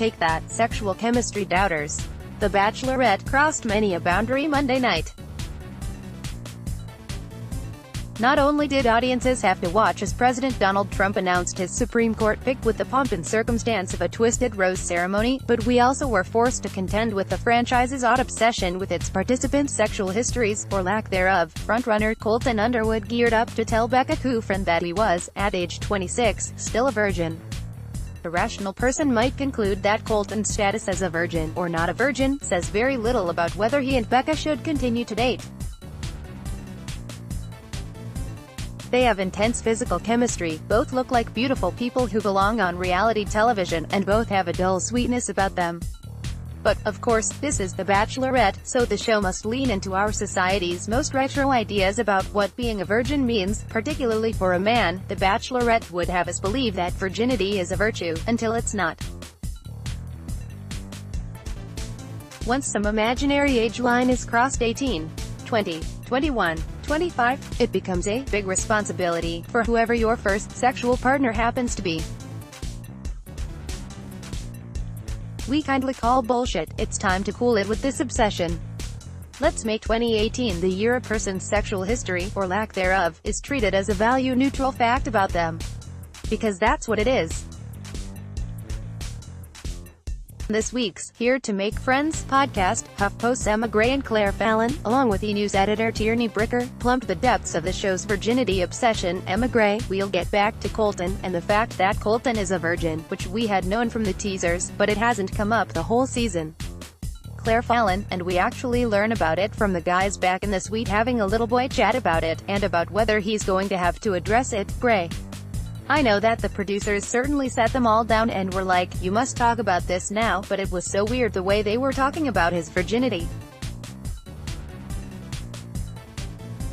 Take that, sexual chemistry doubters. The Bachelorette crossed many a boundary Monday night. Not only did audiences have to watch as President Donald Trump announced his Supreme Court pick with the pomp and circumstance of a twisted rose ceremony, but we also were forced to contend with the franchise's odd obsession with its participants' sexual histories, or lack thereof. Frontrunner Colton Underwood geared up to tell Becca Kufrin that he was, at age 26, still a virgin. A rational person might conclude that Colton's status as a virgin, or not a virgin, says very little about whether he and Becca should continue to date. They have intense physical chemistry, both look like beautiful people who belong on reality television, and both have a dull sweetness about them. But, of course, this is The Bachelorette, so the show must lean into our society's most retro ideas about what being a virgin means, particularly for a man. The Bachelorette would have us believe that virginity is a virtue, until it's not. Once some imaginary age line is crossed, 18, 20, 21, 25, it becomes a big responsibility for whoever your first sexual partner happens to be. We kindly call bullshit. It's time to cool it with this obsession. Let's make 2018 the year a person's sexual history, or lack thereof, is treated as a value-neutral fact about them. Because that's what it is. This week's Here to Make Friends podcast, HuffPost's Emma Gray and Claire Fallon, along with E! News editor Tierney Bricker, plumbed the depths of the show's virginity obsession. Emma Gray: we'll get back to Colton, and the fact that Colton is a virgin, which we had known from the teasers, but it hasn't come up the whole season. Claire Fallon: and we actually learn about it from the guys back in the suite having a little boy chat about it, and about whether he's going to have to address it. Gray: I know that the producers certainly sat them all down and were like, you must talk about this now, but it was so weird the way they were talking about his virginity.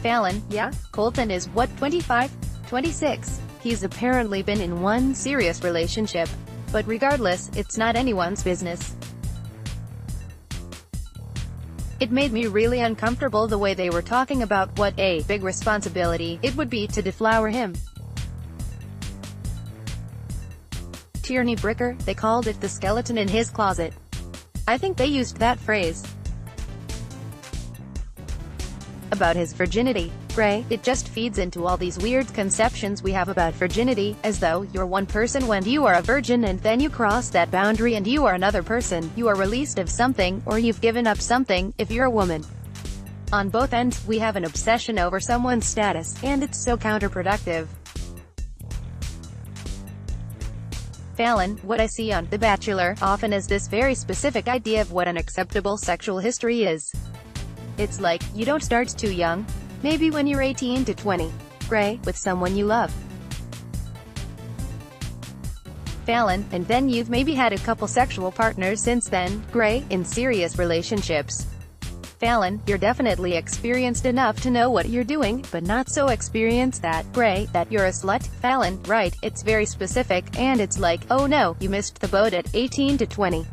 Fallon: yeah, Colton is what, 25? 26? He's apparently been in one serious relationship. But regardless, it's not anyone's business. It made me really uncomfortable the way they were talking about what a big responsibility it would be to deflower him. Tierney Bricker: they called it the skeleton in his closet. I think they used that phrase about his virginity. Gray: it just feeds into all these weird conceptions we have about virginity, as though you're one person when you are a virgin and then you cross that boundary and you are another person, you are released of something, or you've given up something, if you're a woman. On both ends, we have an obsession over someone's status, and it's so counterproductive. Fallon: what I see on The Bachelor often is this very specific idea of what an acceptable sexual history is. It's like, you don't start too young. Maybe when you're 18 to 20. Gray: with someone you love. Fallon: and then you've maybe had a couple sexual partners since then. Gray: in serious relationships. Fallon: you're definitely experienced enough to know what you're doing, but not so experienced that, Gray, that you're a slut. Fallon: right, it's very specific, and it's like, oh no, you missed the boat at 18 to 20.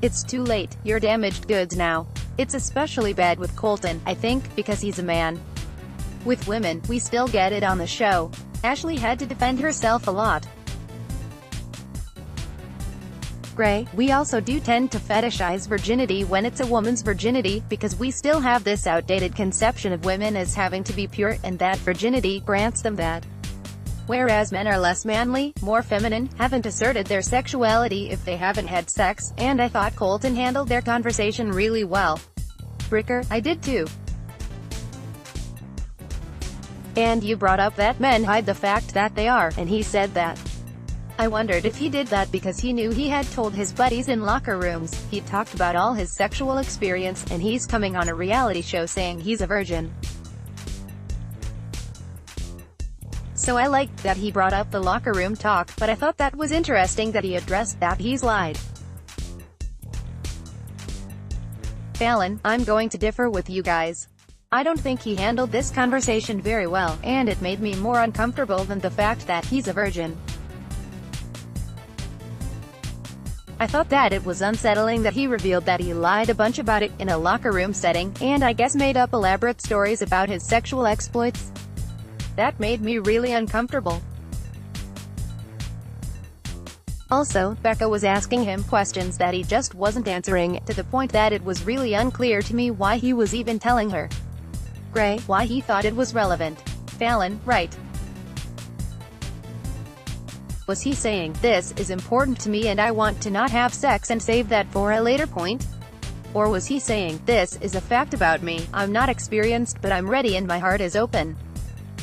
It's too late, you're damaged goods now. It's especially bad with Colton, I think, because he's a man. With women, we still get it on the show. Ashley had to defend herself a lot. Gray: we also do tend to fetishize virginity when it's a woman's virginity, because we still have this outdated conception of women as having to be pure, and that virginity grants them that. Whereas men are less manly, more feminine, haven't asserted their sexuality if they haven't had sex, and I thought Colton handled their conversation really well. Bricker: I did too. And you brought up that men hide the fact that they are, and he said that. I wondered if he did that because he knew he had told his buddies in locker rooms. He talked about all his sexual experience, and he's coming on a reality show saying he's a virgin. So I liked that he brought up the locker room talk, but I thought that was interesting that he addressed that he's lied. Fallon: I'm going to differ with you guys. I don't think he handled this conversation very well, and it made me more uncomfortable than the fact that he's a virgin. I thought that it was unsettling that he revealed that he lied a bunch about it in a locker room setting, and I guess made up elaborate stories about his sexual exploits. That made me really uncomfortable. Also, Becca was asking him questions that he just wasn't answering, to the point that it was really unclear to me why he was even telling her. Gray, why he thought it was relevant. Fallon, right. Was he saying, this is important to me and I want to not have sex and save that for a later point? Or was he saying, this is a fact about me, I'm not experienced but I'm ready and my heart is open?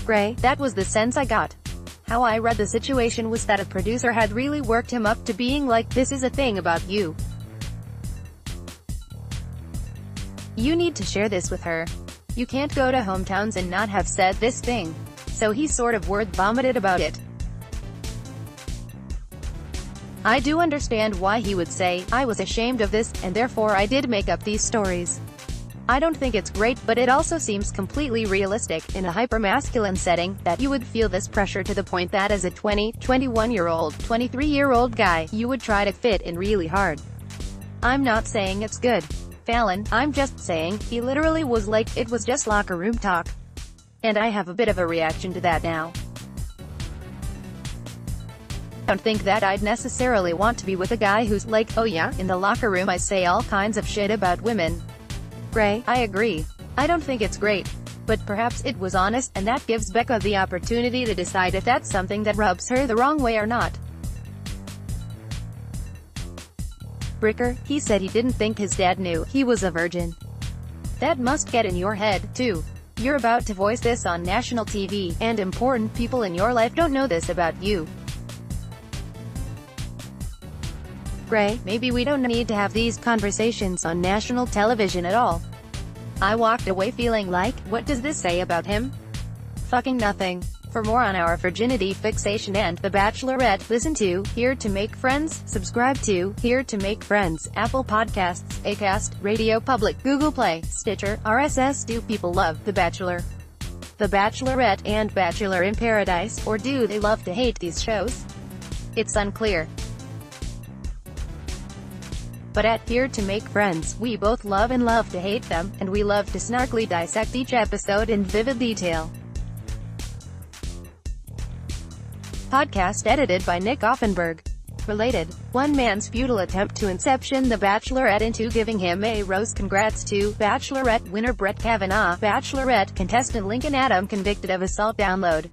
Gray, that was the sense I got. How I read the situation was that a producer had really worked him up to being like, this is a thing about you. You need to share this with her. You can't go to hometowns and not have said this thing. So he sort of word vomited about it. I do understand why he would say, I was ashamed of this, and therefore I did make up these stories. I don't think it's great, but it also seems completely realistic, in a hyper-masculine setting, that you would feel this pressure to the point that as a 20, 21-year-old, 23-year-old guy, you would try to fit in really hard. I'm not saying it's good, Fallon, I'm just saying, he literally was like, it was just locker room talk. And I have a bit of a reaction to that now. I don't think that I'd necessarily want to be with a guy who's like, oh yeah, in the locker room I say all kinds of shit about women. Gray, I agree. I don't think it's great. But perhaps it was honest, and that gives Becca the opportunity to decide if that's something that rubs her the wrong way or not. Bricker, he said he didn't think his dad knew he was a virgin. That must get in your head, too. You're about to voice this on national TV, and important people in your life don't know this about you. Gray, maybe we don't need to have these conversations on national television at all. I walked away feeling like, what does this say about him? Fucking nothing. For more on our virginity fixation and The Bachelorette, listen to Here to Make Friends, subscribe to Here to Make Friends, Apple Podcasts, Acast, Radio Public, Google Play, Stitcher, RSS. Do people love The Bachelor, The Bachelorette, and Bachelor in Paradise, or do they love to hate these shows? It's unclear. But at Here to Make Friends, we both love and love to hate them, and we love to snarkily dissect each episode in vivid detail. Podcast edited by Nick Offenberg. Related. One man's futile attempt to inception The Bachelorette into giving him a rose. Congrats to Bachelorette winner Brett Kavanaugh, Bachelorette contestant Lincoln Adam convicted of assault. Download.